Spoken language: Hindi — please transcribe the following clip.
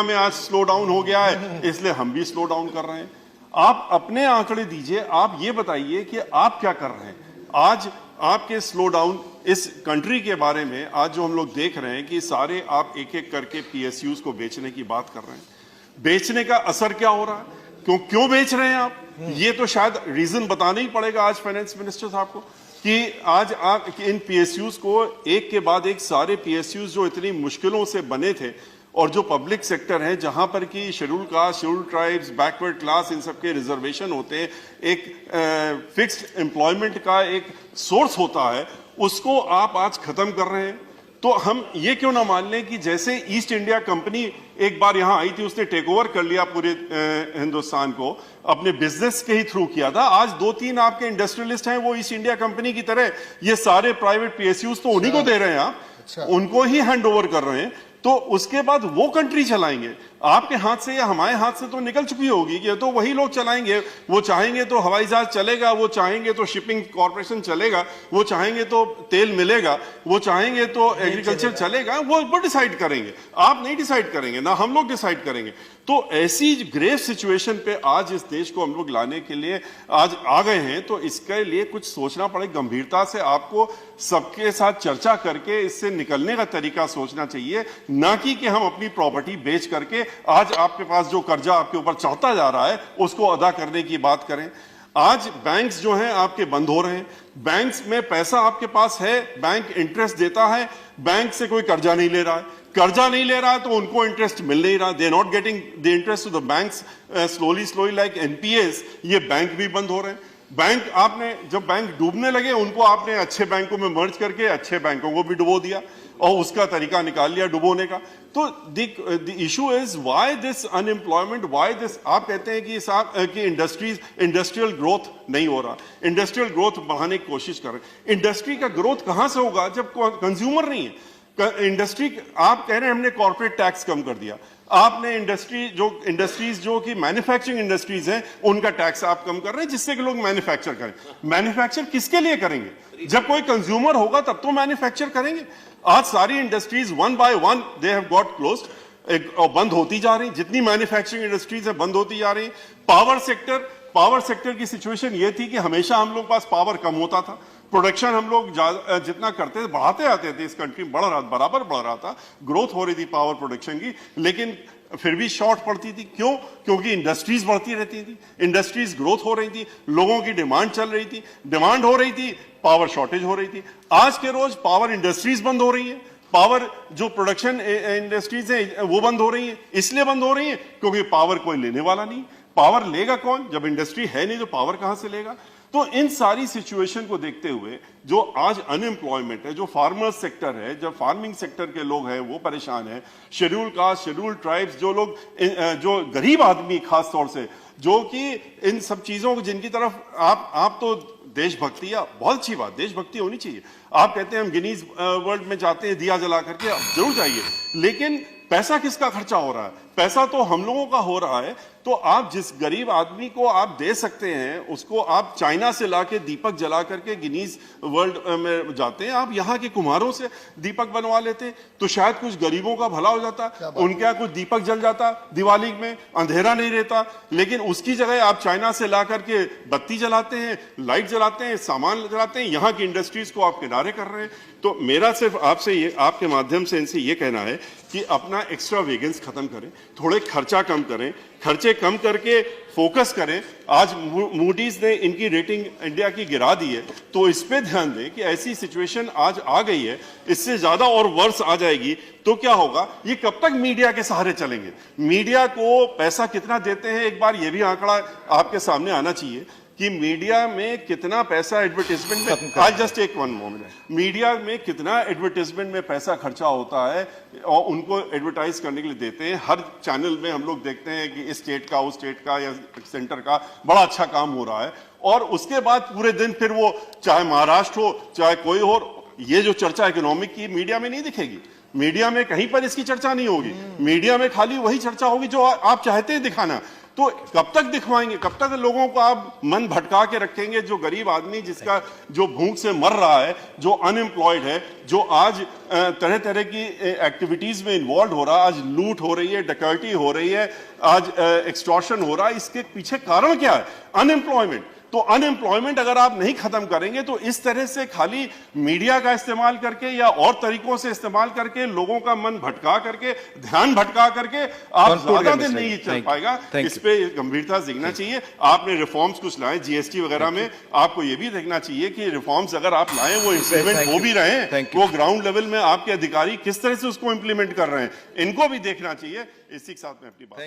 में आज स्लो डाउन हो गया है, इसलिए हम भी स्लो डाउन कर रहे हैं। आप अपने आंकड़े दीजिए, आप ये बताइए कि आप क्या कर रहे हैं। आज आपके स्लो डाउन इस कंट्री के बारे में आज जो हम लोग देख रहे हैं कि सारे आप एक एक करके पीएसयूज को बेचने की बात कर रहे हैं। बेचने का असर क्या हो रहा है, क्यों बेच रहे हैं आप, ये तो शायद रीजन बताना ही पड़ेगा आज फाइनेंस मिनिस्टर साहब को कि आज आप इन पीएसयूज को एक के बाद एक सारे पीएसयूज जो इतनी मुश्किलों से बने थे और जो पब्लिक सेक्टर है जहां पर कि schedule caste, schedule tribes, backward class, इन सबके रिजर्वेशन होते हैं, एक फिक्स्ड एम्प्लॉयमेंट का एक सोर्स होता है, उसको आप आज खत्म कर रहे हैं। तो हम ये क्यों ना मान लें कि जैसे ईस्ट इंडिया कंपनी एक बार यहां आई थी, उसने टेक ओवर कर लिया पूरे हिंदुस्तान को, अपने बिजनेस के ही थ्रू किया था। आज 2-3 आपके इंडस्ट्रियलिस्ट हैं, वो ईस्ट इंडिया कंपनी की तरह ये सारे प्राइवेट पीएसयूज तो उन्हीं को दे रहे हैं, आप उनको ही हैंड ओवर कर रहे हैं। तो उसके बाद वो कंट्री चलाएंगे, आपके हाथ से या हमारे हाथ से तो निकल चुकी होगी कि तो वही लोग चलाएंगे। वो चाहेंगे तो हवाई जहाज चलेगा, वो चाहेंगे तो शिपिंग कॉर्पोरेशन चलेगा, वो चाहेंगे तो तेल मिलेगा, वो चाहेंगे तो एग्रीकल्चर चलेगा, वो डिसाइड करेंगे। आप नहीं डिसाइड करेंगे, ना हम लोग डिसाइड करेंगे। तो ऐसी ग्रेव सिचुएशन पे आज इस देश को हम लोग लाने के लिए आज आ गए हैं। तो इसके लिए कुछ सोचना पड़ेगा, गंभीरता से आपको सबके साथ चर्चा करके इससे निकलने का तरीका सोचना चाहिए, ना कि हम अपनी प्रॉपर्टी बेच करके आज आपके पास जो कर्जा आपके ऊपर चढ़ता जा रहा है उसको अदा करने की बात करें। आज बैंक्स जो हैं आपके बंद हो रहे हैं, बैंक्स में पैसा आपके पास है, बैंक इंटरेस्ट देता है, बैंक से कोई कर्जा नहीं ले रहा है, कर्जा नहीं ले रहा है तो उनको इंटरेस्ट मिल नहीं रहा, they are not getting the interest to the banks slowly like NPS. ये बैंक भी बंद हो रहे हैं। बैंक आपने जब बैंक डूबने लगे उनको आपने अच्छे बैंकों में मर्ज करके अच्छे बैंकों को भी डुबो दिया और उसका तरीका निकाल लिया डुबोने का। तो the issue is why this unemployment, why this. आप कहते हैं कि इंडस्ट्रियल ग्रोथ नहीं हो रहा, इंडस्ट्रियल ग्रोथ बढ़ाने की कोशिश कर रहे हैं। इंडस्ट्री का ग्रोथ कहां से होगा जब कंज्यूमर नहीं है। इंडस्ट्री, आप कह रहे हैं हमने कॉर्पोरेट टैक्स कम कर दिया, आपने इंडस्ट्रीज जो कि मैन्युफैक्चरिंग इंडस्ट्रीज हैं उनका टैक्स आप कम कर रहे हैं जिससे कि लोग मैन्युफैक्चर करें। मैन्युफैक्चर किसके लिए करेंगे, जब कोई कंज्यूमर होगा तब तो मैन्युफैक्चर करेंगे। आज सारी industries one by one they have got closed, बंद होती जा रही, जितनी मैन्युफैक्चरिंग इंडस्ट्रीज है बंद होती जा रही। पावर सेक्टर की सिचुएशन ये थी कि हमेशा हम लोग पास पावर कम होता था, प्रोडक्शन हम लोग जितना करते थे बढ़ाते आते थे, इस कंट्री में बराबर बढ़ रहा था, ग्रोथ हो रही थी पावर प्रोडक्शन की, लेकिन फिर भी शॉर्ट पड़ती थी। क्यों? क्योंकि इंडस्ट्रीज बढ़ती रहती थी, इंडस्ट्रीज ग्रोथ हो रही थी, लोगों की डिमांड चल रही थी, डिमांड हो रही थी, पावर शॉर्टेज हो रही थी। आज के रोज पावर इंडस्ट्रीज बंद हो रही है, पावर जो प्रोडक्शन इंडस्ट्रीज है वो बंद हो रही है। इसलिए बंद हो रही है क्योंकि पावर कोई लेने वाला नहीं। पावर लेगा कौन जब इंडस्ट्री है नहीं, तो पावर कहां से लेगा। तो इन सारी सिचुएशन को देखते हुए जो आज अनएम्प्लॉयमेंट है, जो फार्मर सेक्टर है, जो फार्मिंग सेक्टर के लोग हैं वो परेशान है, शेड्यूल कास्ट, शेड्यूल ट्राइब्स, जो लोग जो गरीब आदमी खास तौर से जो कि इन सब चीजों को जिनकी तरफ आप तो देशभक्ति, या बहुत अच्छी बात, देशभक्ति होनी चाहिए। आप कहते हैं हम गिनीज वर्ल्ड में जाते हैं दिया जला करके, आप जरूर जाइए, लेकिन पैसा किसका खर्चा हो रहा है, पैसा तो हम लोगों का हो रहा है। तो आप जिस गरीब आदमी को आप दे सकते हैं उसको आप चाइना से लाके दीपक जला करके गिनीज वर्ल्ड में जाते हैं, आप यहाँ के कुम्हारों से दीपक बनवा लेते तो शायद कुछ गरीबों का भला हो जाता, उनके यहाँ कुछ दीपक जल जाता, दिवाली में अंधेरा नहीं रहता। लेकिन उसकी जगह आप चाइना से ला करके बत्ती जलाते हैं, लाइट जलाते हैं, सामान जलाते हैं, यहाँ की इंडस्ट्रीज को आप किनारे कर रहे हैं। तो मेरा सिर्फ आपसे ये, आपके माध्यम से इनसे ये कहना है कि अपना एक्स्ट्रा वेगन्स खत्म करें, थोड़े खर्चा कम करें, खर्चे कम करके फोकस करें। आज मूडीज ने इनकी रेटिंग इंडिया की गिरा दी है, तो इस पे ध्यान दें कि ऐसी सिचुएशन आज आ गई है, इससे ज्यादा और वर्ष आ जाएगी तो क्या होगा। ये कब तक मीडिया के सहारे चलेंगे, मीडिया को पैसा कितना देते हैं, एक बार ये भी आंकड़ा आपके सामने आना चाहिए कि मीडिया में कितना पैसा एडवर्टाइजमेंट में, आज जस्ट एक वन मोमेंट, मीडिया में कितना एडवर्टाइजमेंट में पैसा खर्चा होता है और उनको एडवर्टाइज करने के लिए देते हैं। हर चैनल में हम लोग देखते हैं कि इस स्टेट का, उस स्टेट का या सेंटर का बड़ा अच्छा काम हो रहा है, और उसके बाद पूरे दिन फिर वो चाहे महाराष्ट्र हो चाहे कोई हो, ये जो चर्चा इकोनॉमिक की मीडिया में नहीं दिखेगी, मीडिया में कहीं पर इसकी चर्चा नहीं होगी, मीडिया में खाली वही चर्चा होगी जो आप चाहते हैं दिखाना। तो कब तक दिखवाएंगे, कब तक लोगों को आप मन भटका के रखेंगे? जो गरीब आदमी जिसका जो भूख से मर रहा है, जो अनएम्प्लॉयड है, जो आज तरह तरह की एक्टिविटीज में इन्वॉल्व हो रहा है, आज लूट हो रही है, डकैती हो रही है, आज एक्सटॉर्शन हो रहा है, इसके पीछे कारण क्या है? अनएम्प्लॉयमेंट। तो अनएम्प्लॉयमेंट अगर आप नहीं खत्म करेंगे तो इस तरह से खाली मीडिया का इस्तेमाल करके या और तरीकों से इस्तेमाल करके लोगों का मन भटका करके, ध्यान भटका करके आप ज्यादा दिन नहीं चल पाएगा। इस पे गंभीरता से देखना चाहिए। आपने रिफॉर्म्स कुछ लाए जीएसटी वगैरह में, आपको ये भी देखना चाहिए कि रिफॉर्म्स अगर आप लाए वो इंप्लीमेंट हो भी रहे हैं, वो ग्राउंड लेवल में आपके अधिकारी किस तरह से उसको इंप्लीमेंट कर रहे हैं, इनको भी देखना चाहिए। इसी के साथ में अपनी बात